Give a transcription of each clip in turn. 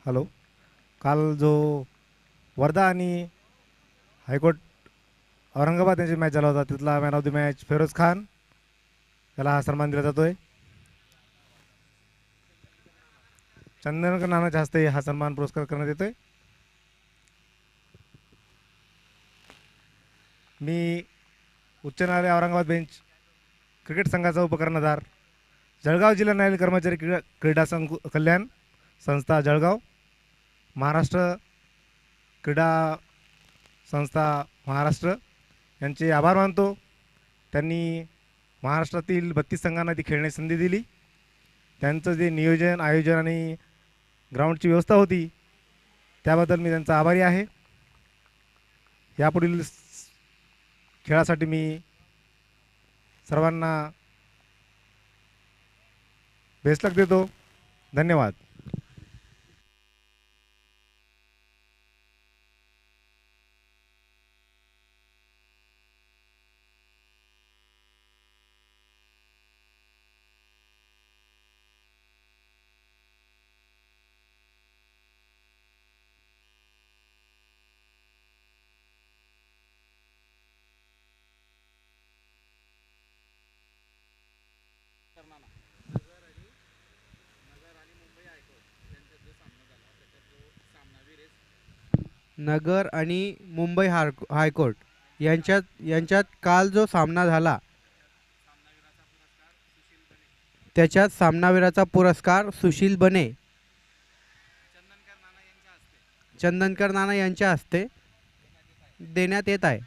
Hello. काल जो वर्धा आणि हायकोर्ट औरंगाबाद यांची मॅच झाला होता, तिथला man of the match Firoz Khan याला हा सन्मान दिला जातोय. चंदनकर नानाच्या हस्ते हा सन्मान पुरस्कार करण्यात येतोय. मी उच्च न्यायालय औरंगाबाद बेंच क्रिकेट संघाचा उपकर्णधार, जळगाव जिल्हा न्यायालय कर्मचारी क्रीडा संघ कल्याण संस्था जळगाव, महाराष्ट्र क्रीडा संस्था महाराष्ट्र यांचे आभार मानतो. त्यांनी महाराष्ट्रातील 32 संघांना ती खेळण्याची संधी दिली. त्यांचं जे नियोजन, आयोजन आणि ग्राउंडची व्यवस्था होती त्याबद्दल मी त्यांचा आभारी आहे. यापुढील खेळासाठी मी सर्वांना बेस्ट लक देतो. धन्यवाद. नगर आणि मुंबई हायकोर्ट यांच्यात काल जो सामना झाला त्याच्यात सामनावीराचा पुरस्कार सुशील बने, चंदनकर नाना यांच्या हस्ते देण्यात येत आहे.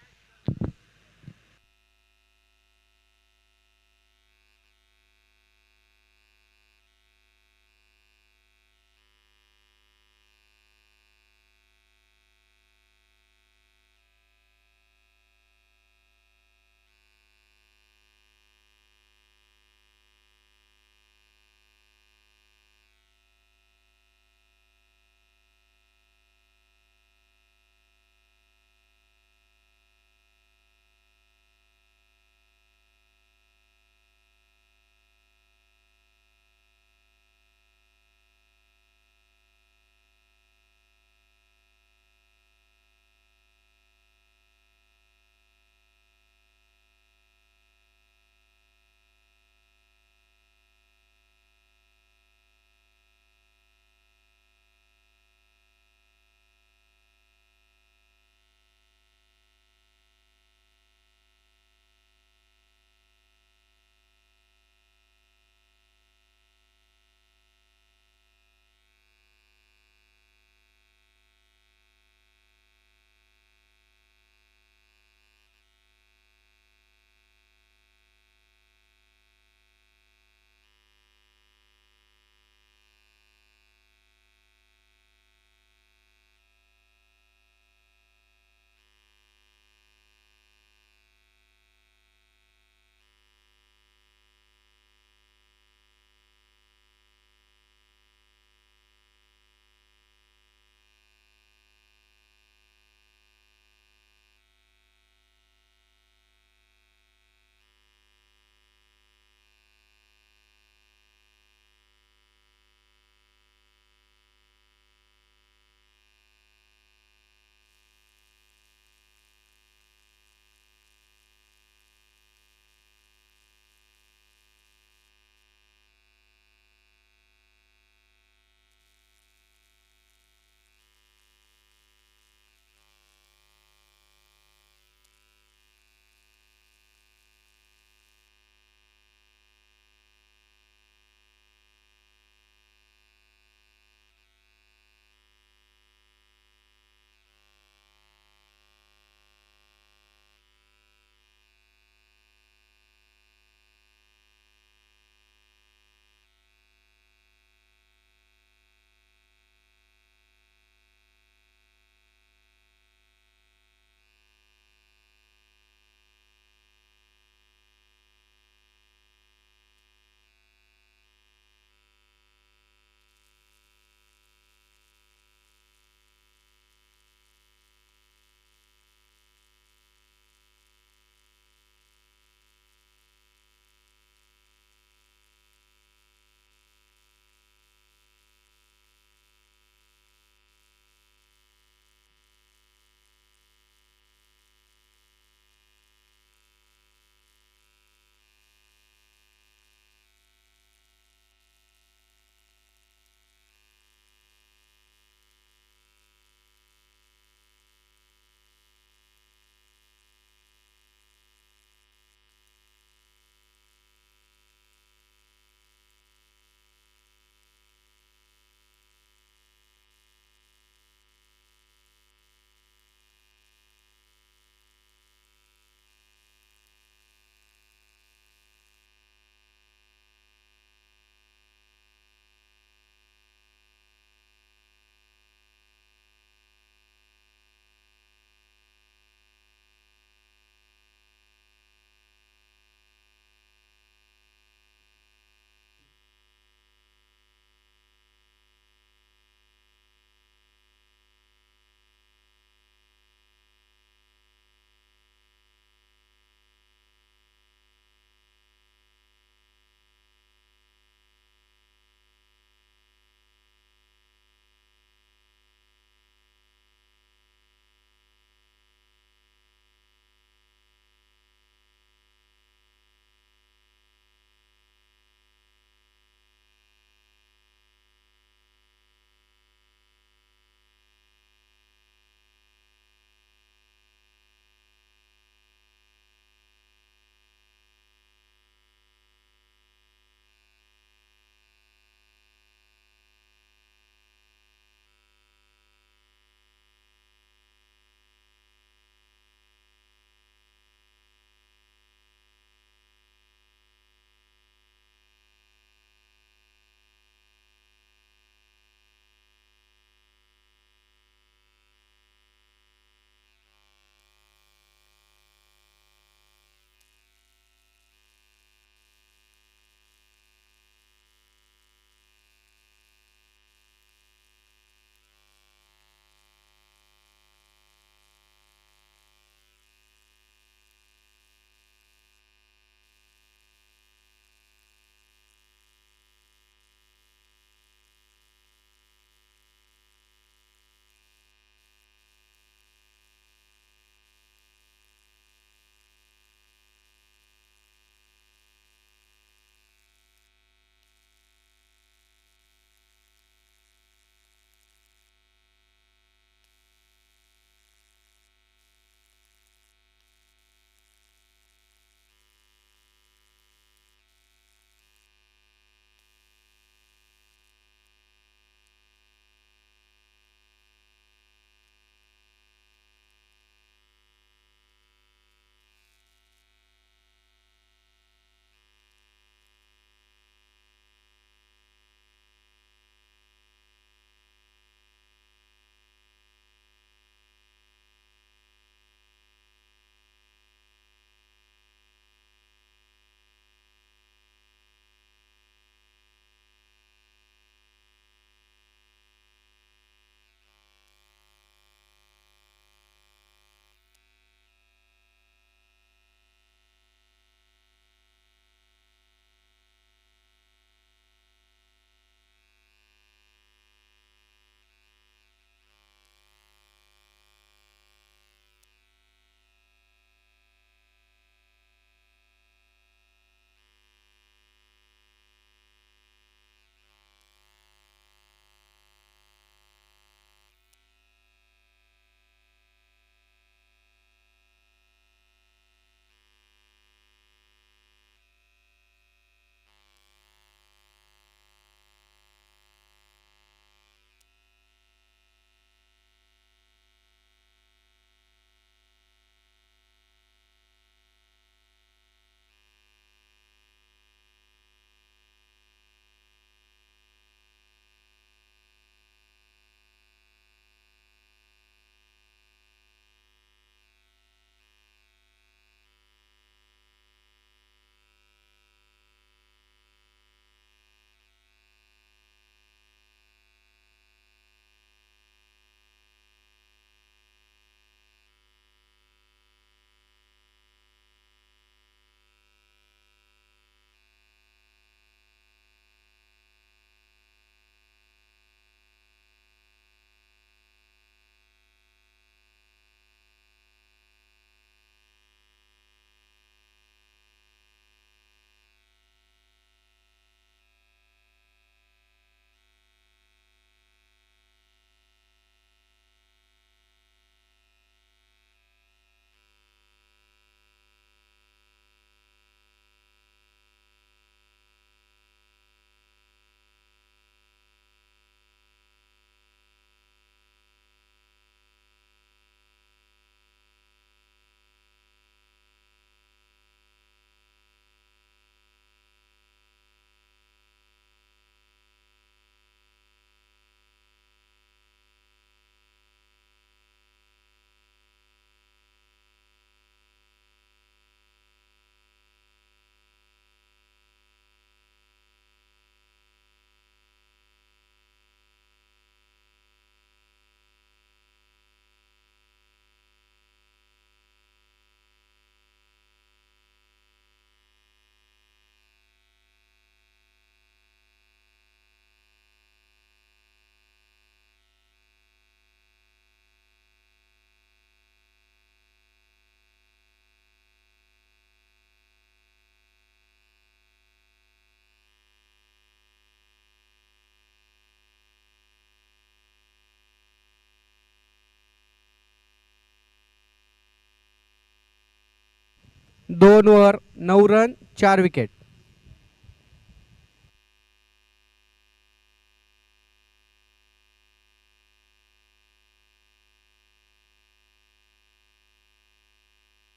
2 over 9 run 4 wicket.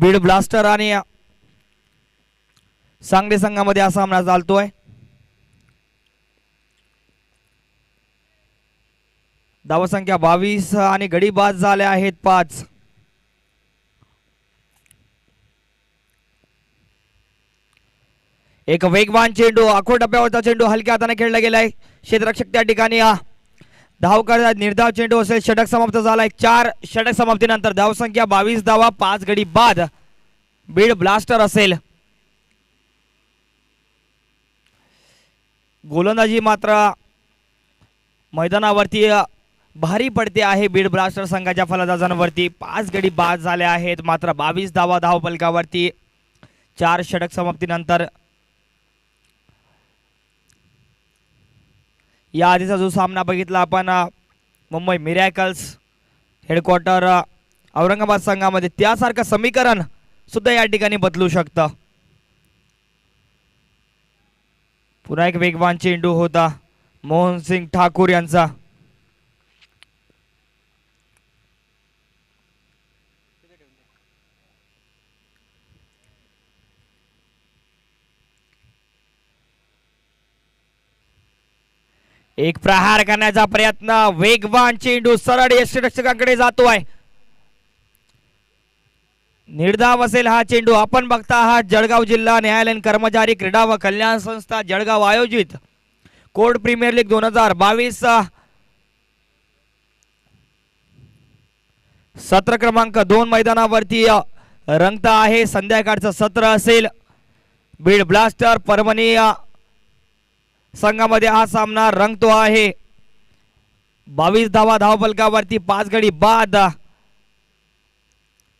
Beed blaster आणि सांगली संघामध्ये हा सामना चालतोय. धावसंख्या 22 आणि गडी बाद झाल्या आहेत 5. एक वेगवान चेंडू, आखो टप्प्यावरचा चेंडू हलक्या हाताने खेळला गेलाय. क्षेत्ररक्षक त्या ठिकाणी धाव करत निर्धाव चेंडू असेल. षटक समाप्त झालाय. 4 षटक समाप्तीनंतर धावसंख्या 22 धावा, 5 गडी बाद. बीड ब्लास्टर असेल. गोलंदाजी मात्र मैदानावरती भारी पडते आहे बीड ब्लास्टर संघाच्या फलंदाजांवरती. 5 गडी बाद झाले आहेत, मात्र 22 धावा धावफलकावरती 4 षटक समाप्तीनंतर. या आधीचा जो सामना बघितला आपण मुंबई मिरॅकल्स हेडक्वार्टर औरंगाबाद संघामध्ये, त्यासारखं समीकरण सुद्धा या ठिकाणी बदलू शकतं. पुन्हा एक वेगवान चेंडू होता मोहन सिंग ठाकूर यांचा. एक प्रहार करण्याचा प्रयत्न, वेगवान चेंडू सरळ यष्टिरक्षकांकडे जातोय. निर्धाव असेल हा चेंडू. आपण बघता आहात जळगाव जिल्हा न्यायालयीन कर्मचारी क्रीडा व कल्याण संस्था जळगाव आयोजित कोर्ट प्रीमियर लीग 2022 सत्र क्रमांक 2 मैदानावरती रंगता आहे. संध्याकाळचं सत्र असेल. बीड ब्लास्टर परभणी संघामध्ये हा सामना रंगतो आहे. 22 धावा धावफलकावरती 5 गडी बाद.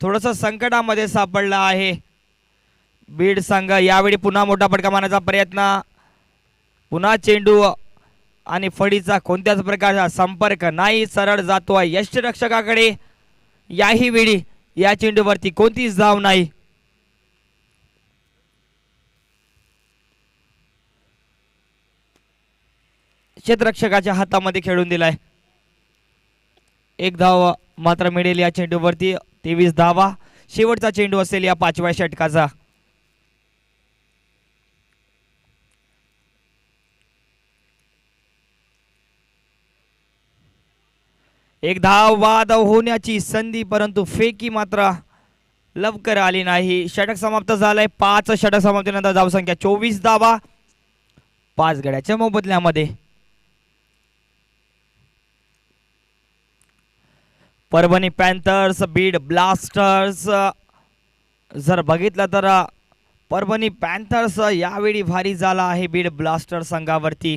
थोडस संकटामध्ये सापडला आहे बीड संघ. यावेळी पुन्हा मोठा फटका मारण्याचा प्रयत्न. पुन्हा चेंडू आणि फळीचा कोणत्याच प्रकारचा संपर्क नाही, सरळ जातोय यष्टिरक्षकाकडे. याही वेळी या चेंडूवरती कोणतीच धाव नाही. क्षेत्ररक्षकाच्या हातामध्ये खेळून दिलाय. 1 धाव मात्र मिळेल या चेंडूवरती. 23 धावा. शेवटचा चेंडू असेल या 5व्या षटकाचा. एक धाव बाद होण्याची संधी, परंतु फेकी मात्र लवकर आली नाही. षटक समाप्त झालंय. 5 षटक समाप्तीनंतर धावसंख्या 24 धावा 5 गड्याच्या मोबदल्यामध्ये. Parbhani panthers Beed blasters. जर बघितलं तर परभणी पॅन्थर्स यावेळी भारी झाला आहे बीड ब्लास्टर संघावरती.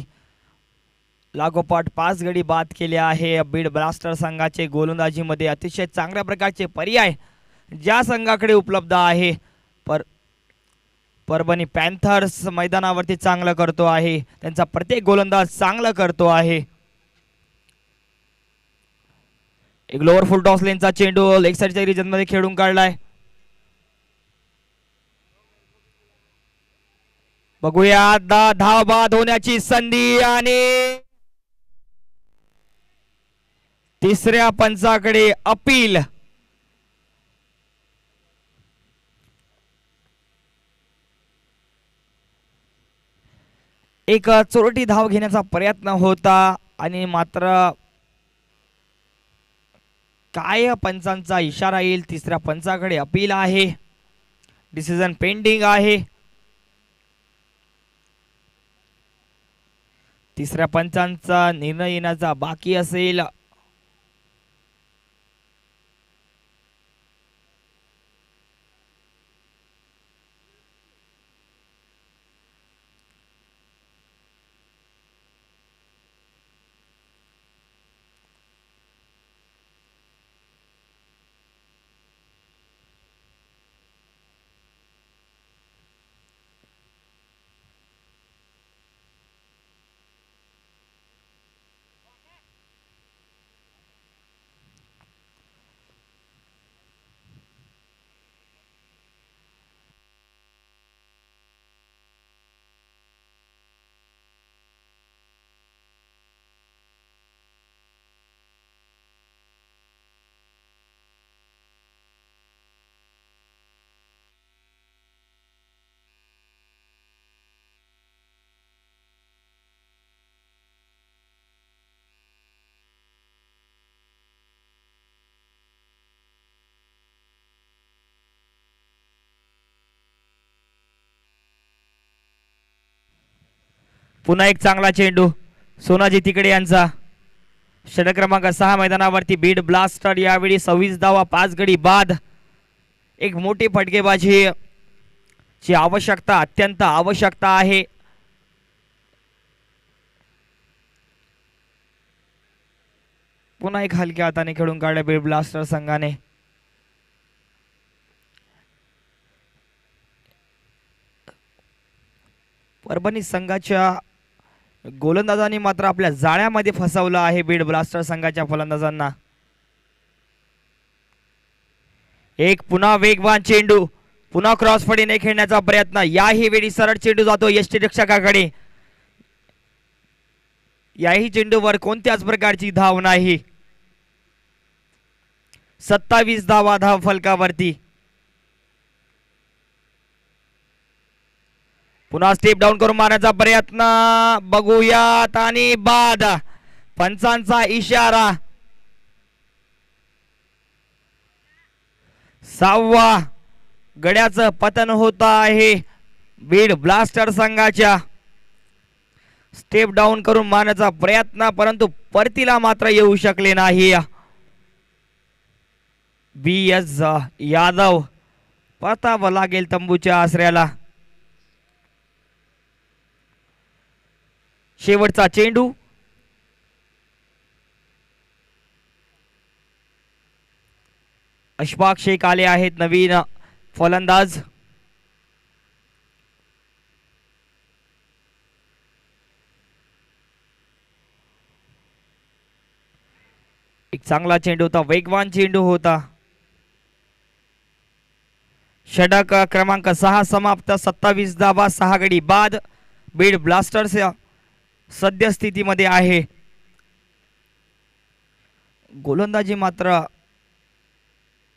लागोपाठ 5 गडी बाद केले आहे. बीड ब्लास्टर संघाचे गोलंदाजीमध्ये अतिशय चांगल्या प्रकारचे पर्याय ज्या संघाकडे उपलब्ध आहे. परभणी पॅन्थर्स मैदानावरती चांगलं करतो आहे. त्यांचा प्रत्येक गोलंदाज चांगलं करतो आहे. एक लोअर फुल टॉस लेनचा चेंडू लेग साईडच्या रिजन मध्ये खेळून काढलाय. बघूया धाव बाद होण्याची संधी आणि तिसऱ्या पंचाकडे अपील. एक चोरटी धाव घेण्याचा प्रयत्न होता आणि मात्र काय पंचांचा इशारा येईल. तिसऱ्या पंचाकडे अपील आहे. डिसिजन पेंडिंग आहे. तिसऱ्या पंचांचा निर्णय येण्याचा बाकी असेल. पुन्हा एक चांगला चेंडू सोनाजी तिकडे यांचा. षटक क्रमांक 6 मैदानावरती बीड ब्लास्टर यावेळी 26 धावा 5 गडी बाद. एक मोठी फटकेबाजी ची आवश्यकता, अत्यंत आवश्यकता आहे. पुन्हा एक हलक्या हाताने खेळून काढल्या बीड ब्लास्टर संघाने. परभणी संघाच्या गोलंदाजांनी मात्र आपल्या जाळ्यामध्ये फसवलं आहे बीड ब्लास्टर संघाच्या फलंदाजांना. एक पुन्हा वेगवान चेंडू, पुन्हा क्रॉस फडीने खेळण्याचा प्रयत्न. याही वेळी सरळ चेंडू जातो यष्टीरक्षकाकडे. याही चेंडूवर कोणत्याच प्रकारची धाव नाही. 27 धावा धाव फलकावरती. पुन्हा स्टेप डाऊन करून मारण्याचा प्रयत्न बघूयात आणि बाद. पंचांचा इशारा. 6वा गड्याचं पतन होत आहे बीड ब्लास्टर संघाच्या. स्टेप डाऊन करून मारण्याचा प्रयत्न, परंतु परतीला मात्र येऊ शकले नाही. BS यादव परतावं लागेल तंबूच्या आसऱ्याला. शेवटचा चेंडू. अशफाक शेख आले आहेत नवीन फलंदाज. एक चांगला चेंडू होता, वेगवान चेंडू होता. षटक क्रमांक 6 समाप्त. 27 धावा 6 गडी बाद. बीड ब्लास्टर्स सद्यस्थितीमध्ये आहे. गोलंदाजी मात्र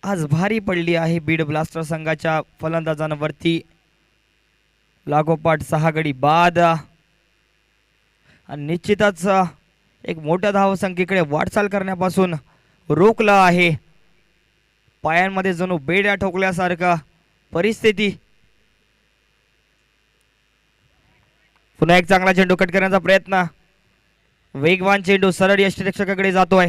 आज भारी पडली आहे बीड ब्लास्टर संघाच्या फलंदाजांवरती. लागोपाठ 6 गडी बाद आणि निश्चितच एक मोठ्या धावसंख्येकडे वाटचाल करण्यापासून रोखलं आहे. पायांमध्ये जणू बेड्या ठोकल्यासारखा परिस्थिती. पुन्हा एक चांगला चेंडू कट करण्याचा प्रयत्न. वेगवान चेंडू सरळ यष्टीरक्षकाकडे जातोय.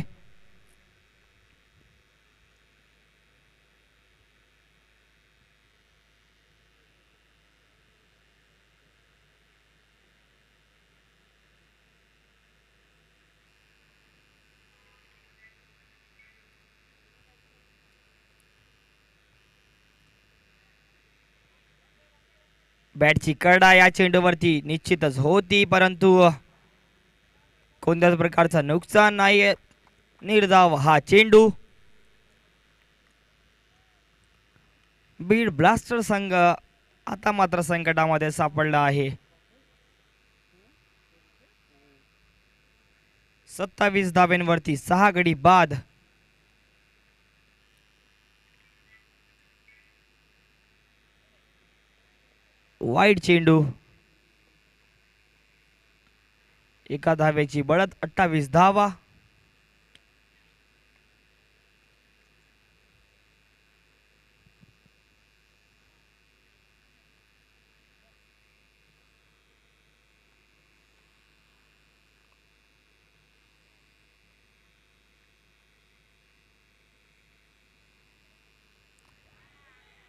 बॅटची करडा या चेंडूवरती निश्चितच होती, परंतु कोणत्याच प्रकारचं नुकसान नाही. निर्धाव हा चेंडू. बीड ब्लास्टर संघ आता मात्र संकटामध्ये सापडला आहे. 27 धाब्यांवरती 6 गडी बाद. वाईड चेंडू. एका धाव्याची बढत 28 धावा.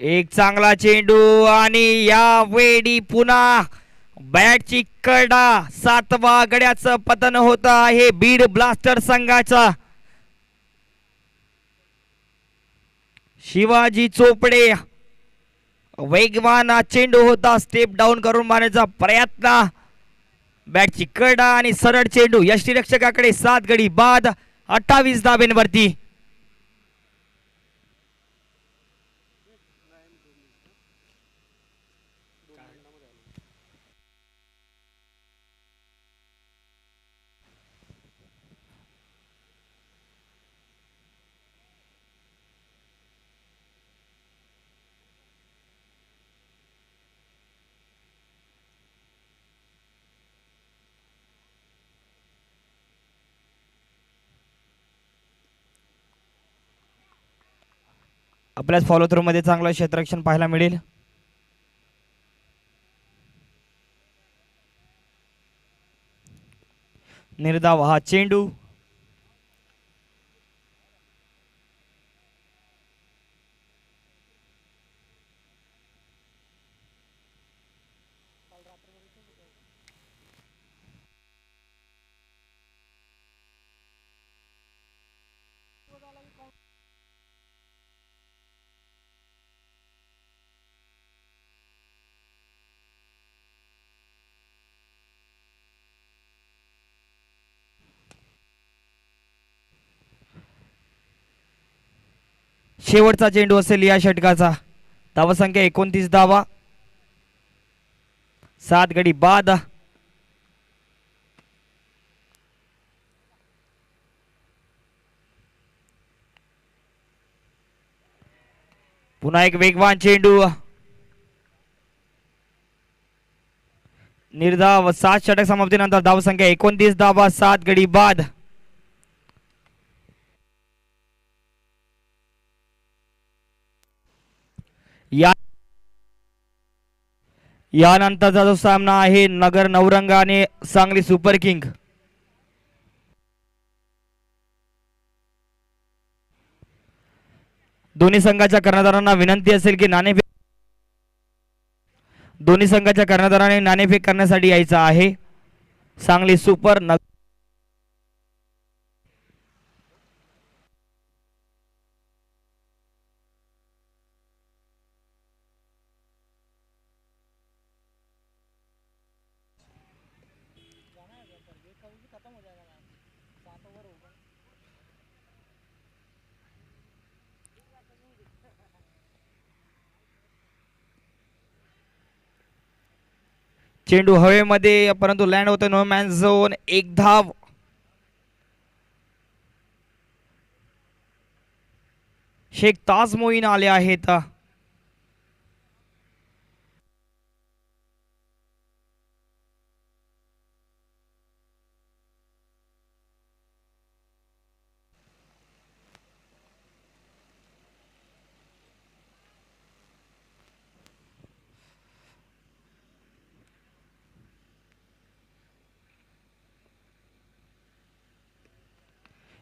एक चांगला चेंडू आणि या वेळी पुन्हा बॅटची कडा. 7वा गड्याचं पतन होत आहे बीड ब्लास्टर संघाचा. शिवाजी चोपडे वेगवान चेंडू होता. स्टेप डाऊन करून मारण्याचा प्रयत्न. बॅटची कडा आणि सरळ चेंडू यष्टीरक्षकाकडे. 7 गडी बाद. 28 धाब्यांवरती. आपल्याच फॉलो थ्रू मध्ये चांगलं क्षेत्ररक्षण पाहायला मिळेल. निर्धाव हा चेंडू. शेवटचा चेंडू असेल या षटकाचा. धावसंख्या 29 धावा. 7 गडी बाद. पुन्हा एक वेगवान चेंडू. निर्धाव 7 षटक समाप्तीनंतर धावसंख्या 29 धावा. 7 गडी बाद. यानंतरचा जो सामना आहे नगर नवरंग आणि सांगली सुपर किंग. दोन्ही संघाच्या कर्णधारांना विनंती असेल की दोन्ही संघाच्या कर्णधारांनी नाणेफेक करण्यासाठी यायचं आहे. सांगली सुपर चेंडू हवेमध्ये परंतु लँड होतो नो मॅन झोन. एक धाव. शेख ताज मोईन आले आहेत.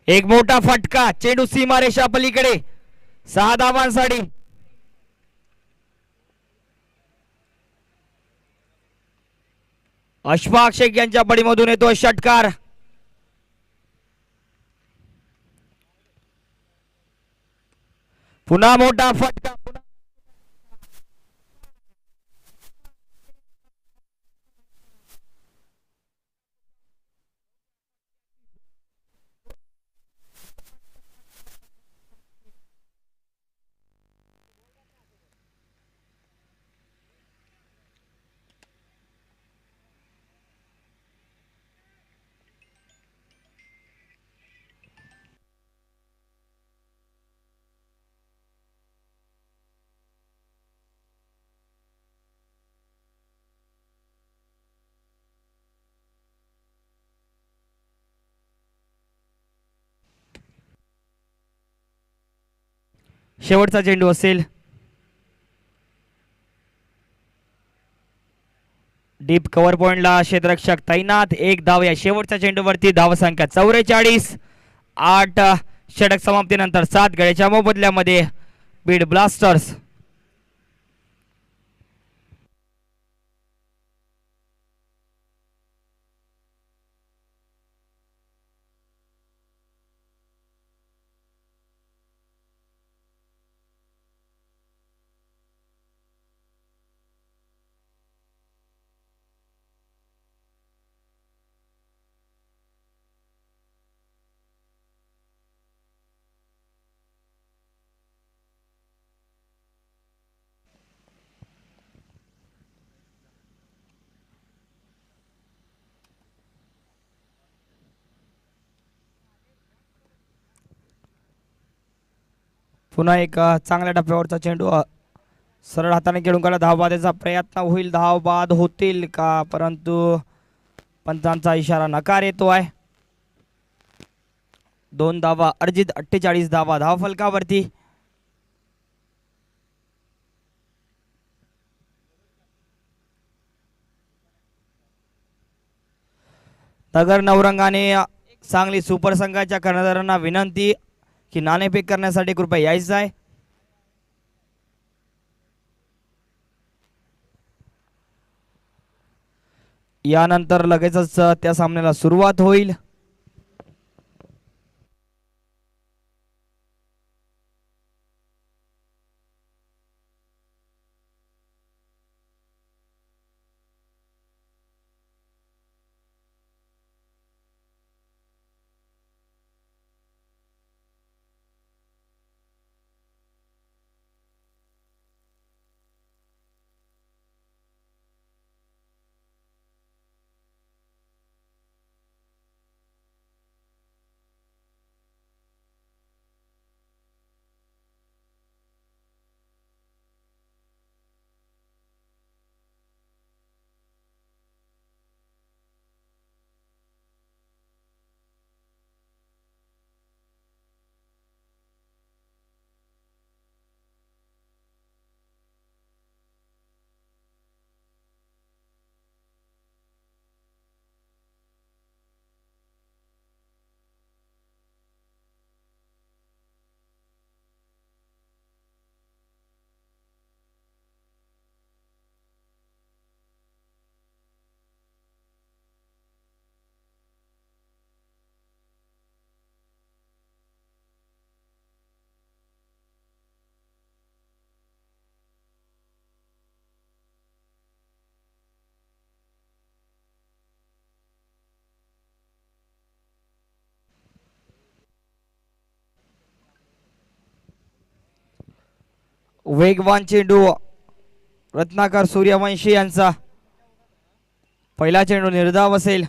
एक मोठा फटका. चेंडू सीमारेषा पलीकडे. 6 धावांसाठी. अशफाक शेख यांच्या बडीमधून येतो षटकार. पुन्हा मोठा फटका. शेवटचा चेंडू असेल. डीप कव्हर पॉइंटला क्षेत्ररक्षक तैनात. एक धाव या शेवटच्या चेंडूवरती. धावसंख्या 44. 8 षटक समाप्तीनंतर 7 गड्याच्या मोबदल्यामध्ये बीड ब्लास्टर्स. पुन्हा एक चांगल्या टप्प्यावरचा चेंडू. सरळ हाताने खेळून काढला. धाव बादाचा प्रयत्न होईल. धाव बाद होतील का, परंतु पंचांचा इशारा नकार येतो आहे. 2 धावा अर्जित. 48 धावा धाव फलकावरती. नगर नवरंगाने सांगली सुपर संघाच्या कर्णधारांना विनंती की नाणेफेक करण्यासाठी कृपया यायचं आहे. यानंतर लगेचच त्या सामन्याला सुरुवात होईल. वेगवान चेंडू रत्नाकर सूर्यवंशी यांचा. पहिला चेंडू निर्धाव असेल.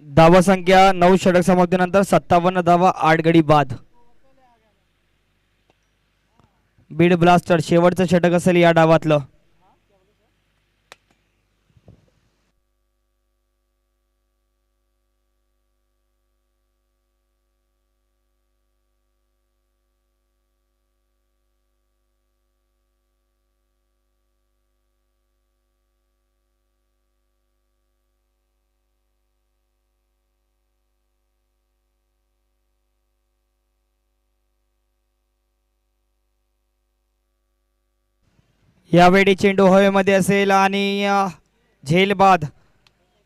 धावा संख्या 9 षटक समाप्तीनंतर 57 धावा 8 गडी बाद. बीड ब्लास्टर शेवटचं षटक असेल या डावातलं. यावेळी चेंडू हवेमध्ये असेल आणि झेल बाद.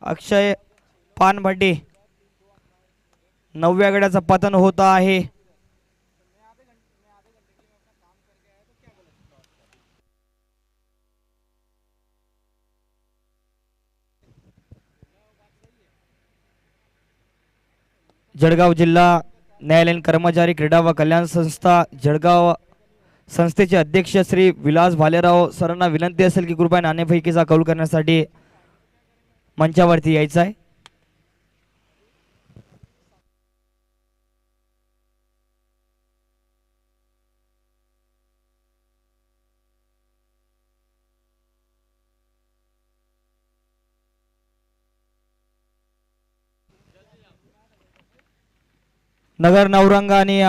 अक्षय पानभट्टी 9व्या गड्याचं पतन होत आहे. जळगाव जिल्हा न्यायालयीन कर्मचारी क्रीडा व कल्याण संस्था जळगाव संस्थेचे अध्यक्ष श्री विलास भालेराव सरांना विनंती असेल की कृपया नाणेफेकीचा कौल करण्यासाठी मंचावरती यायचं आहे. नगर नवरंग आणि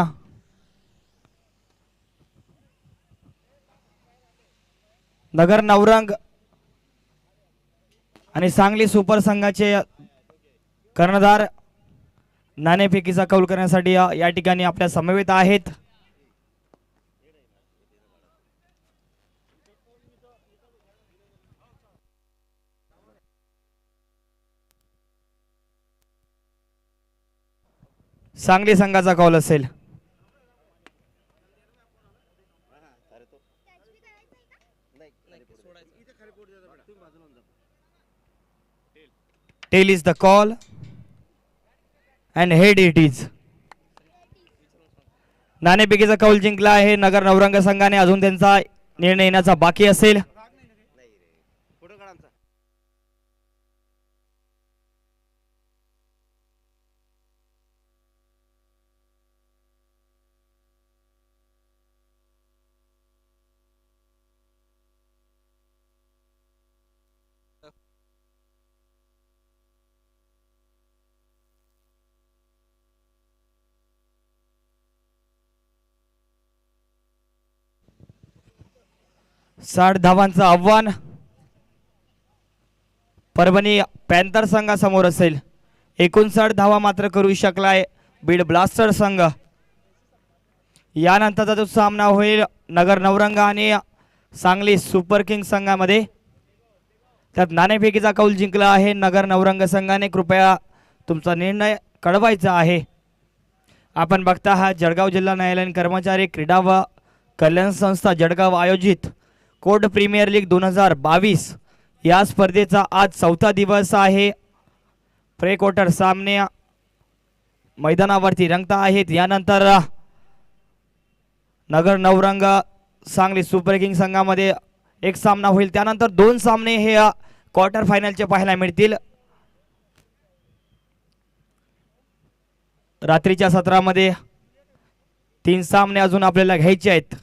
नगर नवरंग आणि सांगली सुपर संघाचे कर्णधार नाणेफेकीचा कौल करण्यासाठी या ठिकाणी आपल्या समवेत आहेत. सांगली संघाचा कौल असेल. Tail is the call and head it is. नाणेफेकीचा कौल जिंकला आहे नगर नवरंग संघाने. अजून त्यांचा निर्णय येण्याचा बाकी असेल. साठ धावांचं आव्हान परभणी पॅन्थर संघासमोर असेल. 59 धावा मात्र करू शकलाय बीड ब्लास्टर संघ. यानंतरचा जो सामना होईल नगर नवरंग आणि सांगली सुपर किंग संघामध्ये, त्यात नाणेफेकीचा कौल जिंकला आहे नगर नवरंग संघाने. कृपया तुमचा निर्णय कळवायचा आहे. आपण बघता हा जळगाव जिल्हा न्यायालयीन कर्मचारी क्रीडा व कल्याण संस्था जळगाव आयोजित कोर्ट प्रीमियर लीग 2022 या स्पर्धेचा आज 4था दिवस आहे. प्रे क्वार्टर सामने मैदानावरती रंगत आहेत. यानंतर नगर नवरंग सांगली सुपर किंग संघामध्ये एक सामना होईल. त्यानंतर 2 सामने हे क्वार्टर फायनलचे पाहायला मिळतील. रात्रीच्या सत्रामध्ये 3 सामने अजून आपल्याला घ्यायचे आहेत.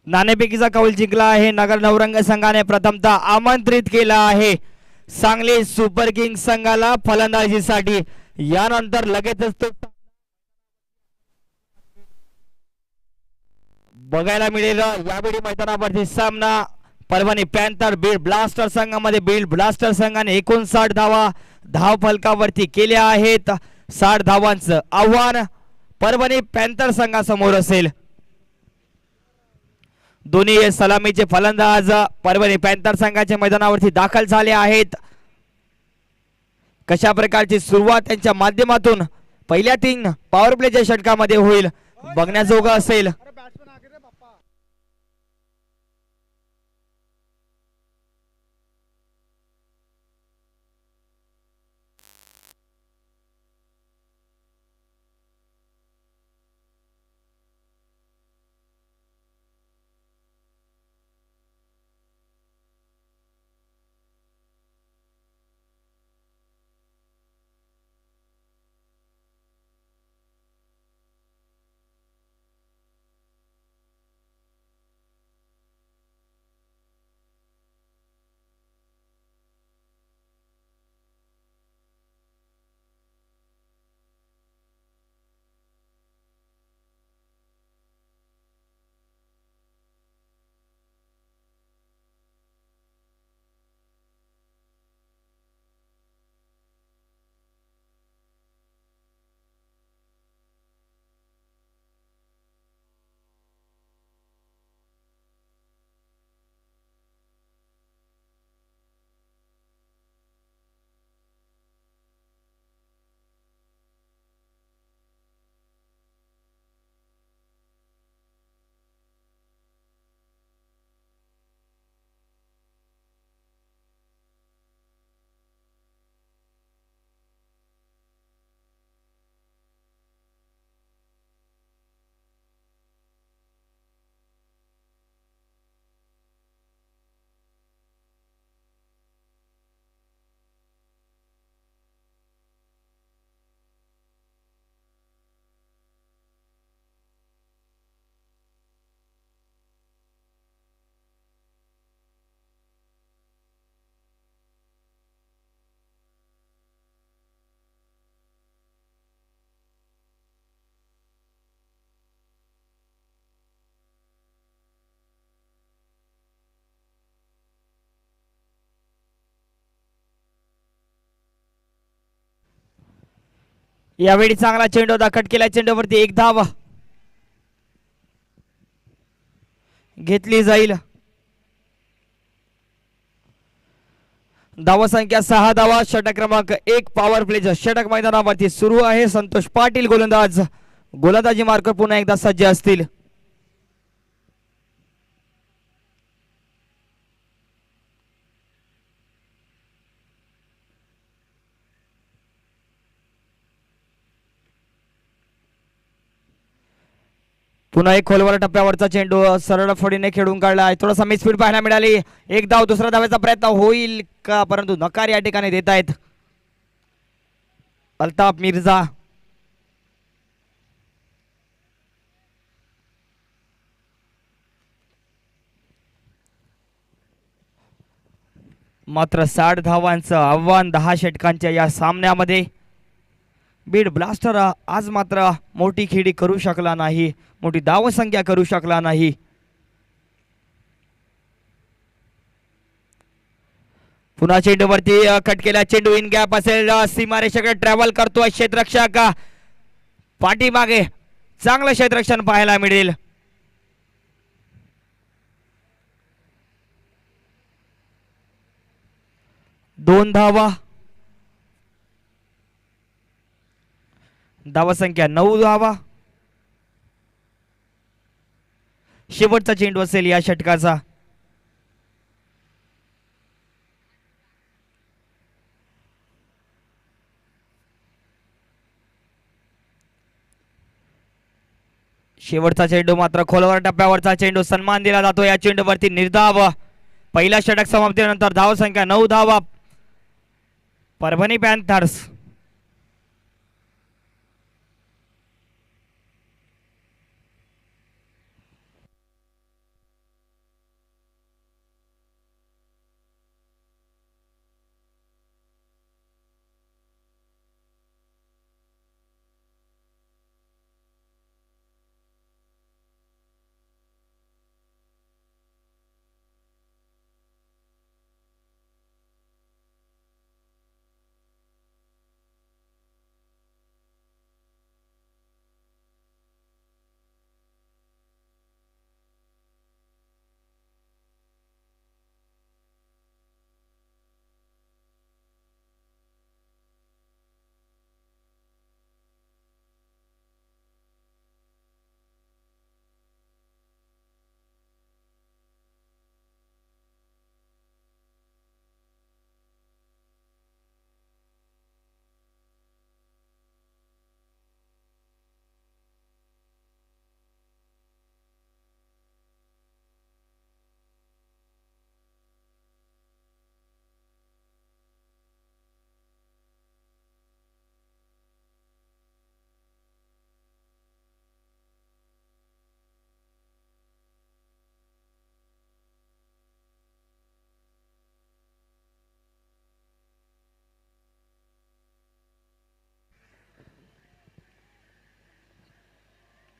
नाणेफेकीचा कौल जिंकला आहे नगर नवरंग संघाने. प्रथमतः आमंत्रित केला आहे सांगली सुपर किंग संघाला फलंदाजीसाठी. यानंतर लगेचच तो बघायला मिळेल. यावेळी मैदानावरती सामना परभणी पॅन्थर बीड ब्लास्टर संघामध्ये. बीड ब्लास्टर संघाने 59 धावा धाव फलकावरती केल्या आहेत. 60 धावांचं आव्हान परभणी पॅन्थर संघासमोर असेल. दोन्ही सलामीचे फलंदाज परभणी पॅन्थर संघाच्या मैदानावरती दाखल झाले आहेत. कशा प्रकारची सुरुवात त्यांच्या माध्यमातून पहिल्या 3 पॉवर प्लेच्या षटकामध्ये होईल बघण्याजोगं असेल. यावेळी चांगला चेंडू होता. कट केला चेंडूवरती 1 धाव घेतली जाईल. धावा संख्या 6 धावा. षटक क्रमांक 1 पॉवर प्लेचं षटक मैदानावरती सुरू आहे. संतोष पाटील गोलंदाज. गोलंदाजी मार्कर पुन्हा एकदा सज्ज असतील. पुन्हा एक खोलवर टप्प्यावरचा चेंडू सरळ फडीने खेळून काढला आहे. थोडासा मिसफीड पाहायला मिळाली. 1 धाव. दुसरा धावाचा प्रयत्न होईल का, परंतु नकार या ठिकाणी देत आहेत अल्ताफ मिर्झा. मात्र 60 धावांचं आव्हान 10 षटकांच्या या सामन्यामध्ये बीड ब्लास्टर आज मात्र मोठी खेळी करू शकला नाही. मोठी धावसंख्या करू शकला नाही. पुन्हा चेंडूवरती कट केला चेंडू. इन गॅप असेल. सीमारेषेकडे ट्रॅव्हल करतोय क्षेत्ररक्षक. पाठीमागे चांगलं क्षेत्ररक्षण पाहायला मिळेल. दोन धावा. धावसंख्या 9 धावा. शेवटचा चेंडू असेल या षटकाचा. शेवटचा चेंडू मात्र खोलवर टप्प्यावरचा चेंडू. सन्मान दिला जातो या चेंडूवरती. निर्धाव. पहिला षटक समाप्तीनंतर धावसंख्या 9 धावा. परभणी पॅन्थर्स.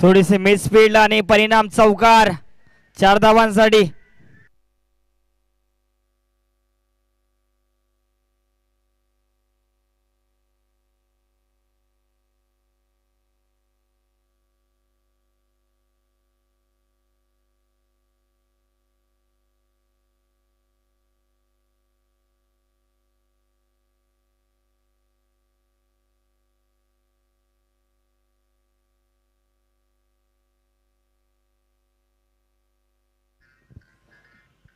थोडीशी मिसफील्ड आणि परिणाम चौकार 4 धावांसाठी.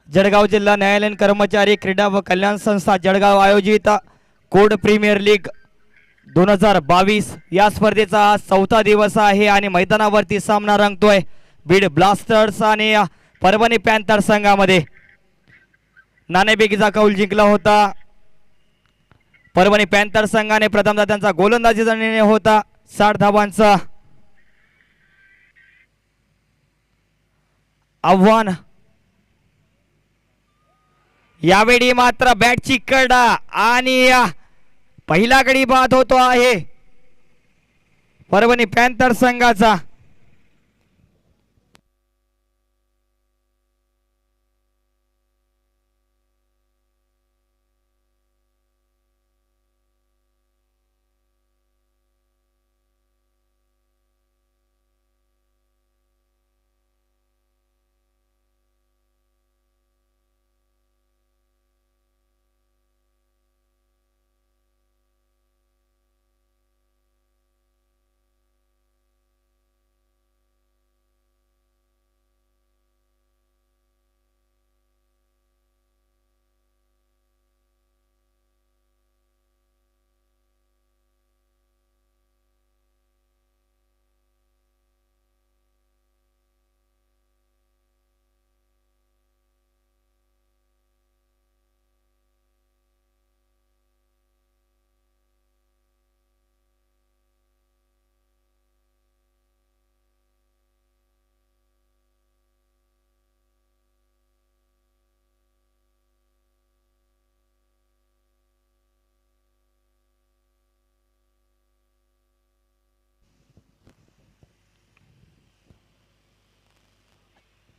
जळगाव जिल्हा न्यायालयीन कर्मचारी क्रीडा व कल्याण संस्था जळगाव आयोजित कोड प्रीमियर लीग 2022 या स्पर्धेचा आज 4था दिवस आहे आणि मैदानावरती सामना रंगतोय बीड ब्लास्टर्स आणि परभणी पॅन्थर संघामध्ये. नाणेफेकीचा कौल जिंकला होता परभणी पॅन्थर संघाने. प्रथमतः त्यांचा गोलंदाजीचा निर्णय होता 60 धावांचा. आव्हान यावेळी मात्र बॅटची कडा आणि पहिला गडी बाद होतो आहे परभणी पॅन्थर संघाचा.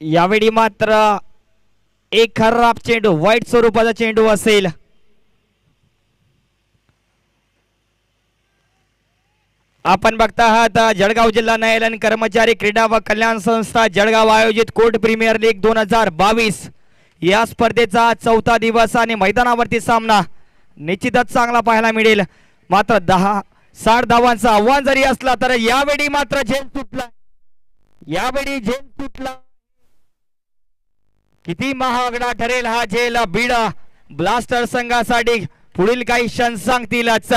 यावेळी मात्र एक खराब चेंडू, वाईट स्वरूपाचा चेंडू असेल. आपण बघता आहात जळगाव जिल्हा न्यायालयीन कर्मचारी क्रीडा व कल्याण संस्था जळगाव आयोजित कोर्ट प्रीमियर लीग 2022 या स्पर्धेचा 4था दिवस आणि मैदानावरती सामना निश्चितच चांगला पाहायला मिळेल. मात्र 60 धावांचं आव्हान जरी असला तर यावेळी मात्र झेल तुटला. यावेळी झेल तुटला. किती महागडा ठरेल हा झेल बीड ब्लास्टर संघासाठी पुढील काही क्षण सांगतीलच.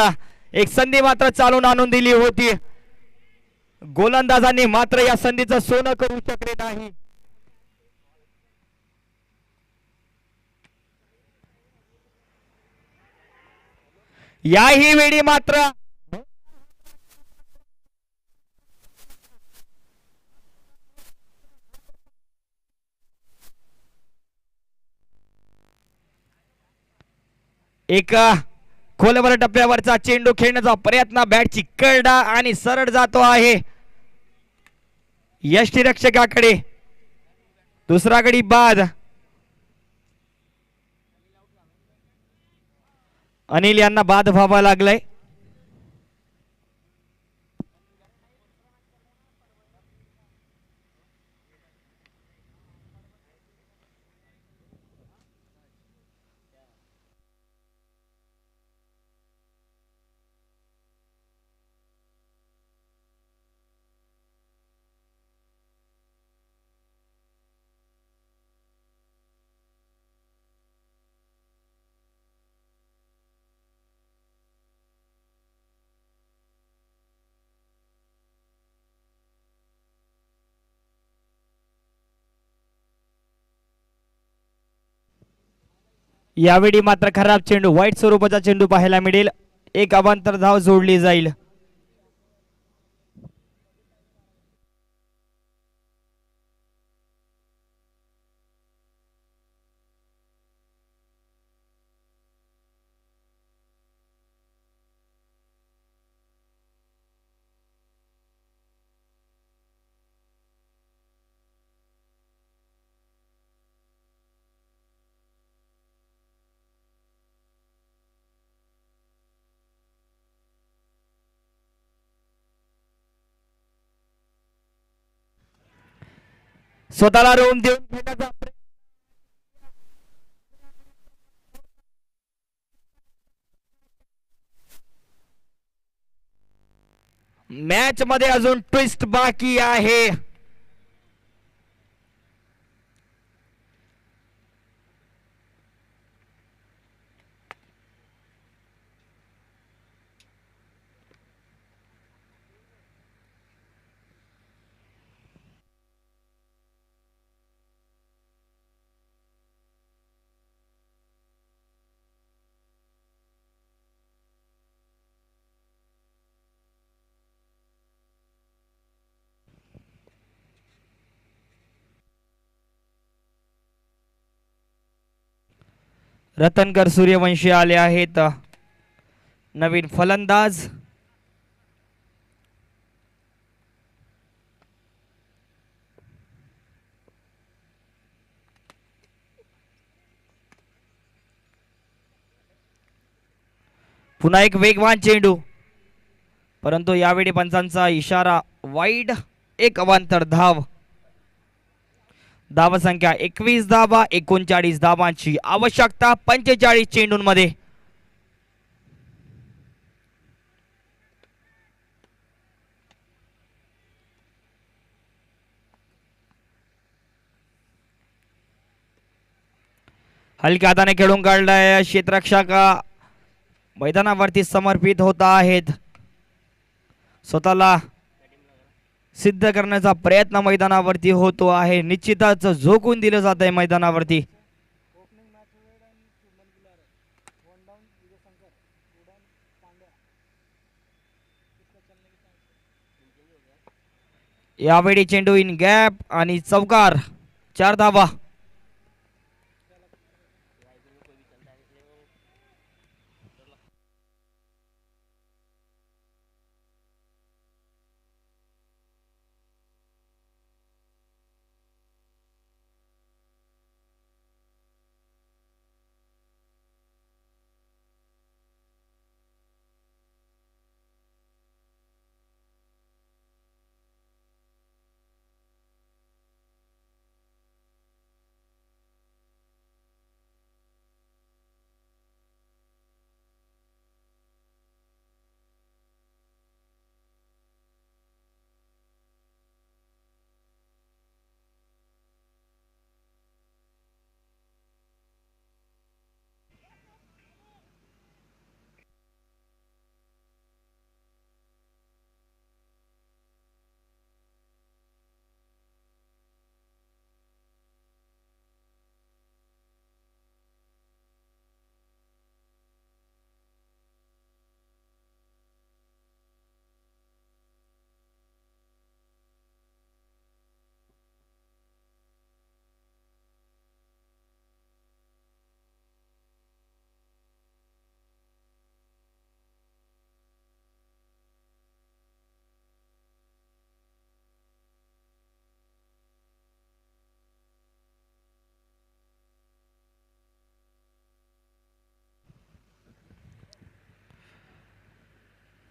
एक संधी मात्र चालून आणून दिली होती, गोलंदाजांनी मात्र या संधीचं सोनं करू शकले नाही. याही वेळी मात्र एक खोलवर टप्प्यावरचा चेंडू खेळण्याचा प्रयत्न, बॅटची कडा आणि सरळ जातो आहे यष्टीरक्षकाकडे. दुसरा गडी बाद. अनिल यांना बाद व्हावा लागलाय. यावेळी मात्र खराब चेंडू, वाईट स्वरूपाचा चेंडू पाहायला मिळेल. एक अवांतर धाव जोडली जाईल. स्वतःला रोम देऊन खेळण्याचा मॅच मध्ये अजून ट्विस्ट बाकी आहे. रतनकर सूर्यवंशी आले आहेत नवीन फलंदाज. पुन्हा एक वेगवान चेंडू, परंतु यावेळी पंचांचा इशारा वाईड. एक अवांतर धाव. धावसंख्या 21 धावा, 39 धावांची आवश्यकता 45 चेंडूंमध्ये. हलक्या हाताने खेळून काढलाय. क्षेत्ररक्षक मैदानावरती समर्पित होत आहेत. स्वतःला सिद्ध करण्याचा प्रयत्न मैदानावरती होतो आहे. निश्चितच झोकून दिलं जात आहे मैदानावरती. यावेळी चेंडू इन गॅप आणि चौकार. 4 धावा.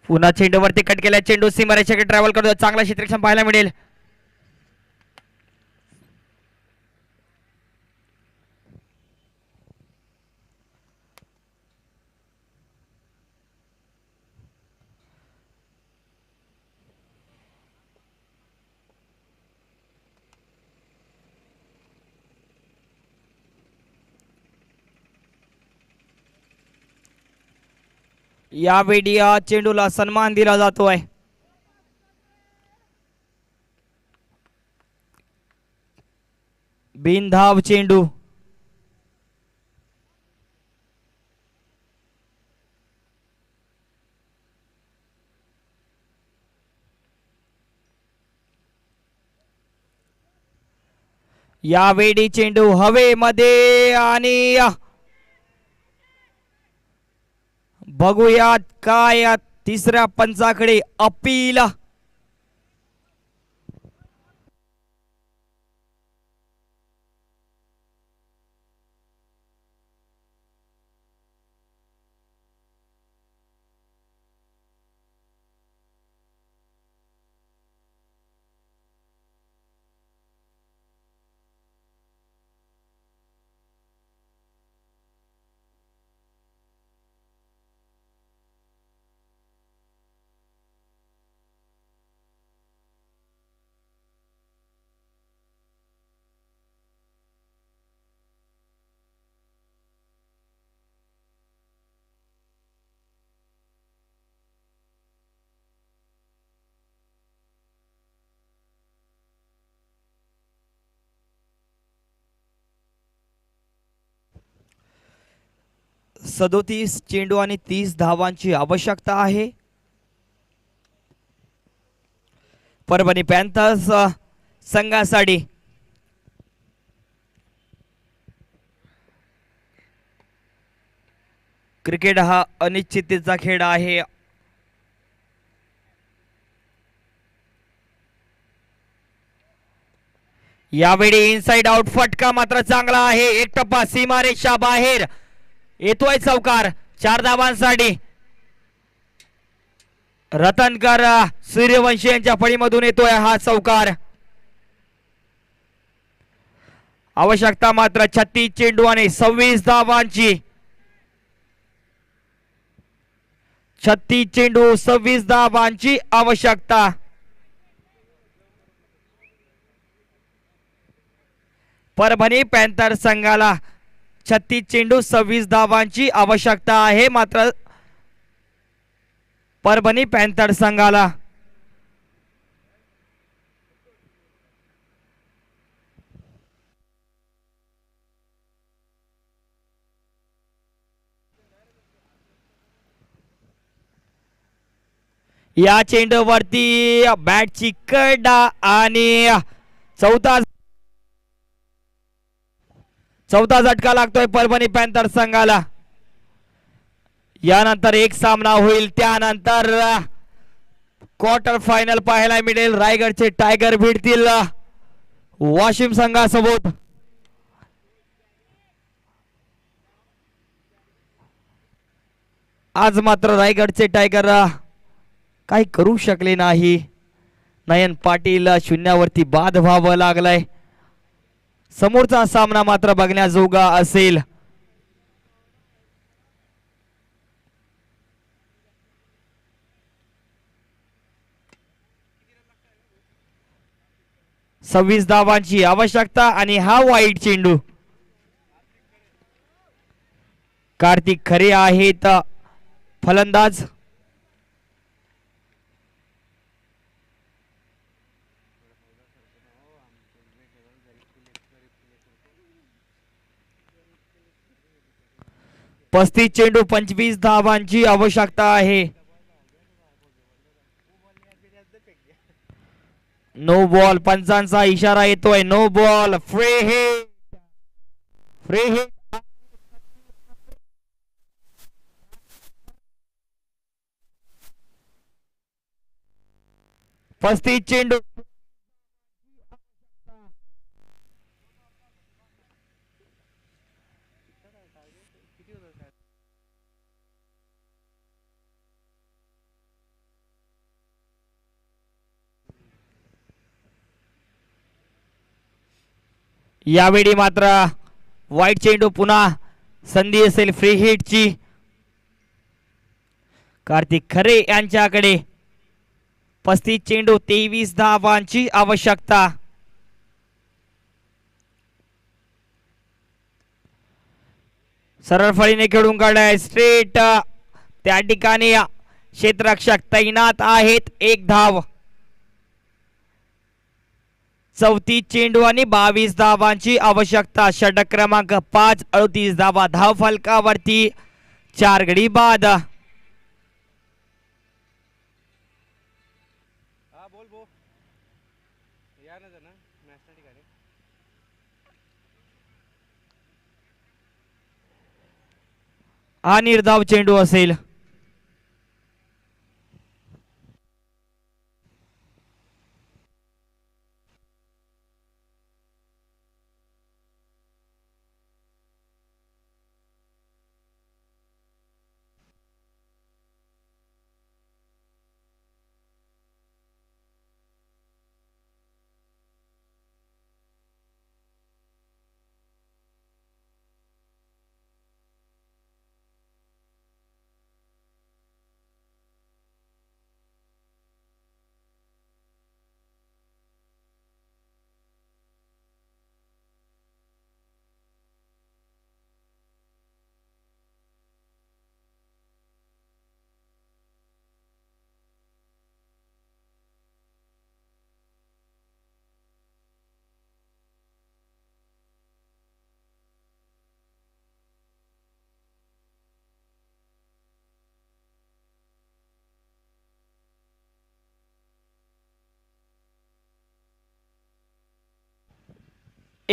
पुन्हा चेंडूवरती कट केला. चेंडू सीमारेषेकडे ट्रॅव्हल करतो. चांगला क्षेत्ररक्षण पाहायला मिळेल. यावेळी या चेंडूला सन्मान दिला जातोय. बिनधाव चेंडू. यावेळी चेंडू हवेमध्ये आणि बघूयात काय तिसऱ्या पंचाकडे अपील. 37 चेंडू आणि 30 धावांची आवश्यकता आहे. परभणी पॅन्थर्स संघासाठी क्रिकेट हा अनिश्चिततेचा खेळ आहे. यावेळी इनसाइड आउट फटका मात्र चांगला आहे. एक टप्पा सीमारेषा बाहेर येतोय चौकार 4 धावांसाठी. रतनकर सूर्यवंशी यांच्या फळीमधून येतोय हा चौकार. आवश्यकता मात्र 36 चेंडू आणि 26 धावांची. 36 चेंडू 26 धावांची आवश्यकता. परभणी पॅन्थर संघाला 36 चेंडू 26 धावांची आवश्यकता आहे. मात्र परभणी पॅन्थर संघाला या चेंडूवरती बॅटची कडा आणि चौथा झटका लागतोय परभणी पॅन्थर संघाला. यानंतर एक सामना होईल. त्यानंतर क्वार्टर फायनल पाहायला मिळेल. रायगडचे टायगर भिडतील वाशिम संघासोबत. आज मात्र रायगडचे टायगर काही करू शकले नाही. नयन पाटील शून्यावरती बाद व्हावं लागलाय. समोरचा सामना मात्र बघण्याजोगा असेल. सव्वीस धावांची आवश्यकता आणि हा वाईट चेंडू. कार्तिक खरे आहेत फलंदाज. पस्तीस चेंडू 25 धावांची आवश्यकता आहे. No ball. पंचांचा इशारा येतोय. No ball. Free hit. Free hit. 35 चेंडू यावेळी मात्र वाईट चेंडू. पुन्हा संधी असेल फ्री हिटची. कार्तिक खरे यांच्याकडे 35 चेंडू 23 धावांची आवश्यकता. सरळ फळीने खेळून काढलाय स्ट्रेट. त्या ठिकाणी क्षेत्ररक्षक तैनात आहेत. एक धाव. 34 चेंडू आणि 22 धावांची आवश्यकता. षटक क्रमांक 5 38 धावा धाव फलकावरती. 4 गडी बाद. हा निर्धाव चेंडू असेल.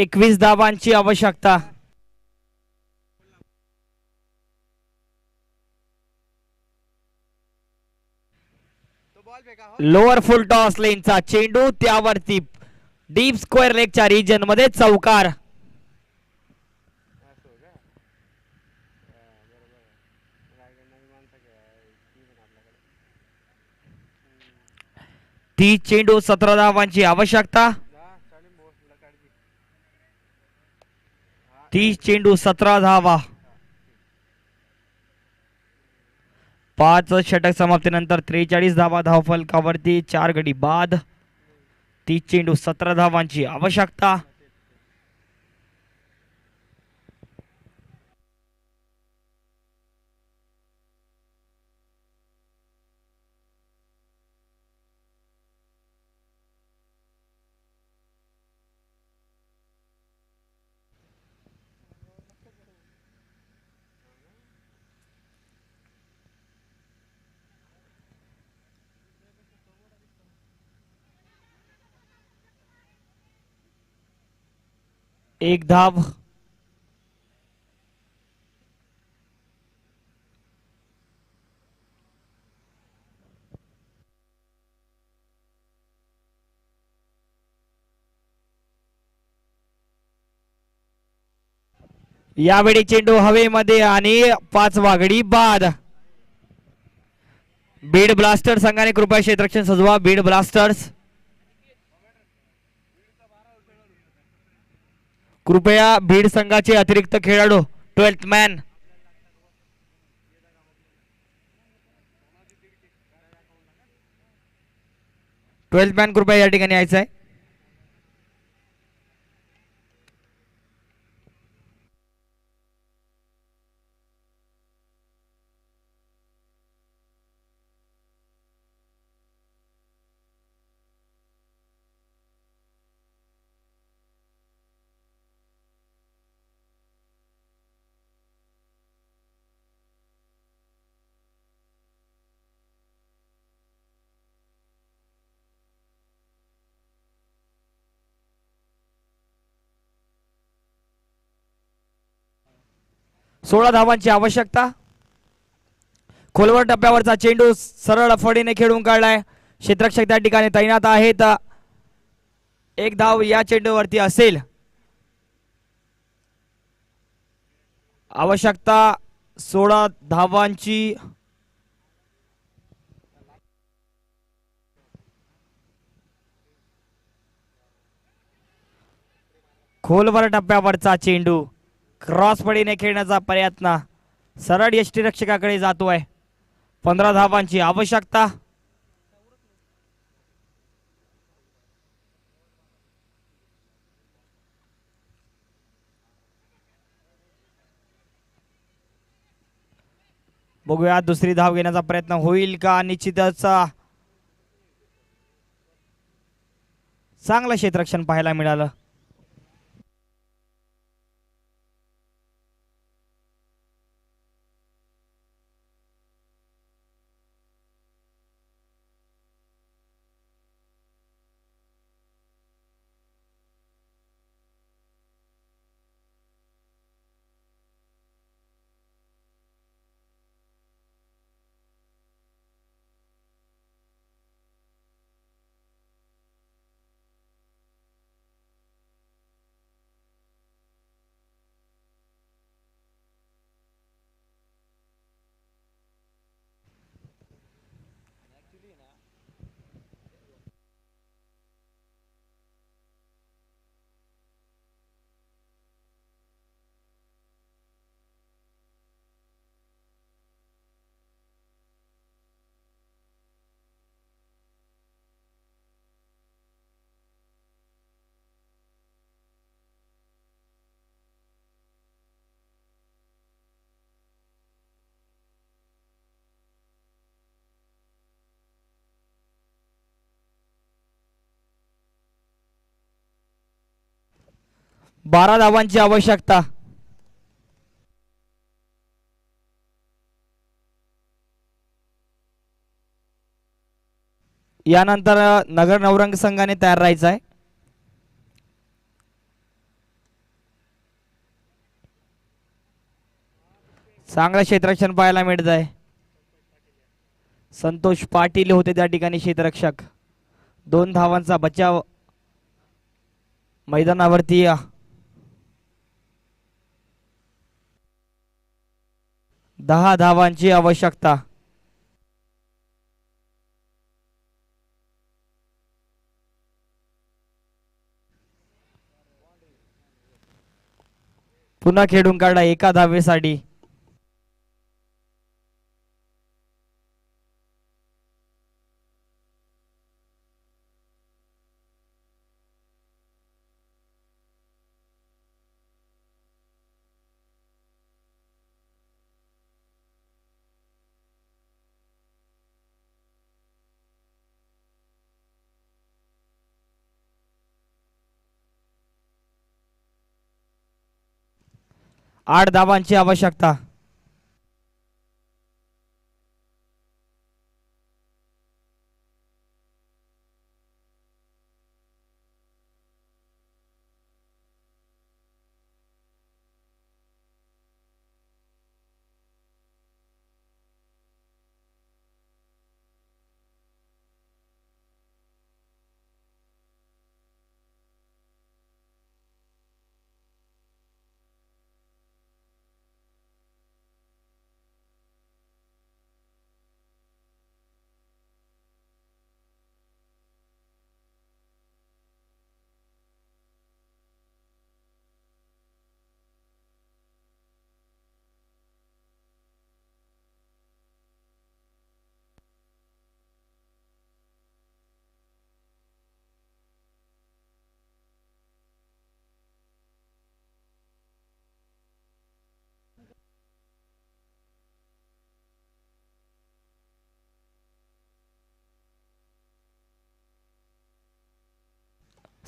21 धावांची आवश्यकता. लोअर फुल टॉस लेनचा चेंडू त्यावरती डीप स्क्वेअर लेगच्या रिजन मध्ये चौकार. ती चेंडू 17 धावांची आवश्यकता. ती चेंडू 17 धावा. 5 षटक समाप्तीनंतर 43 धावा धावफलकावरती, 4 गडी बाद. ती चेंडू 17 धावांची आवश्यकता. एक धाव. यावेळी चेंडू हवेमध्ये आणि 5 गडी बाद. बीड ब्लास्टर्स संघाने कृपया क्षेत्ररक्षण सजवा. बीड ब्लास्टर्स कृपया बीड संघाचे अतिरिक्त खेळाडू 12th मॅन कृपया या ठिकाणी यायचं आहे. सोळा धावांची आवश्यकता. खोलवर टप्प्यावरचा चेंडू सरळ फळीने खेळून काढलाय. क्षेत्ररक्षक त्या ठिकाणी तैनात आहेत. एक धाव या चेंडूवरती असेल. आवश्यकता 16 धावांची. खोलवर टप्प्यावरचा चेंडू क्रॉस फळीने खेळण्याचा प्रयत्न सरळ यष्टीरक्षकाकडे जातोय. 15 धावांची आवश्यकता. बघूया दुसरी धाव घेण्याचा प्रयत्न होईल का. निश्चितच चांगलं क्षेत्ररक्षण पाहायला मिळालं. बारा धावांची आवश्यकता. यानंतर नगर नवरंग संघाने तयार राहायचं आहे. चांगलं क्षेत्ररक्षण पाहायला मिळत आहे. संतोष पाटील होते त्या ठिकाणी क्षेत्ररक्षक. 2 धावांचा बचाव मैदानावरती 10 धावांची आवश्यकता. पुन्हा खेळून काढा एका धावेसाठी. आठ धावांची आवश्यकता.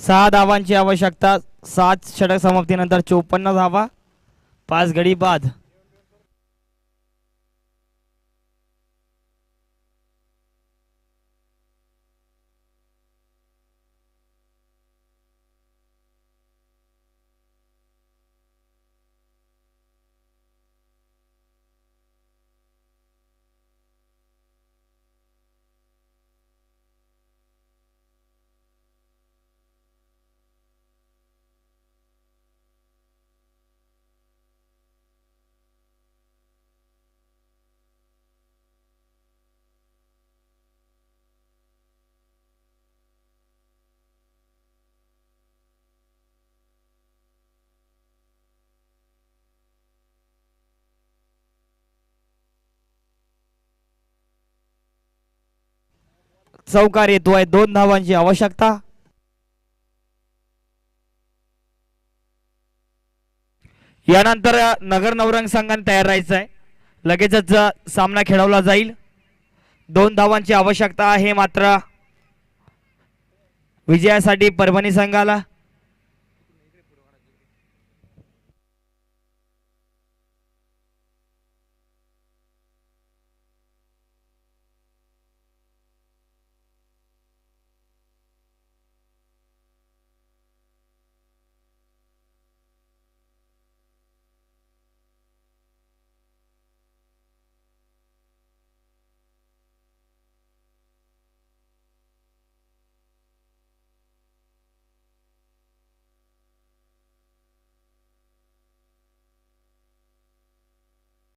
सहा धावांची आवश्यकता. 7 षटक समाप्तीनंतर 54 धावा, 5 गडी बाद. चौकार येतोय. 2 धावांची आवश्यकता. यानंतर नगर नवरंग संघाने तयार राहायचं आहे. लगेचच सामना खेळवला जाईल. 2 धावांची आवश्यकता आहे मात्र विजयासाठी परभणी संघाला.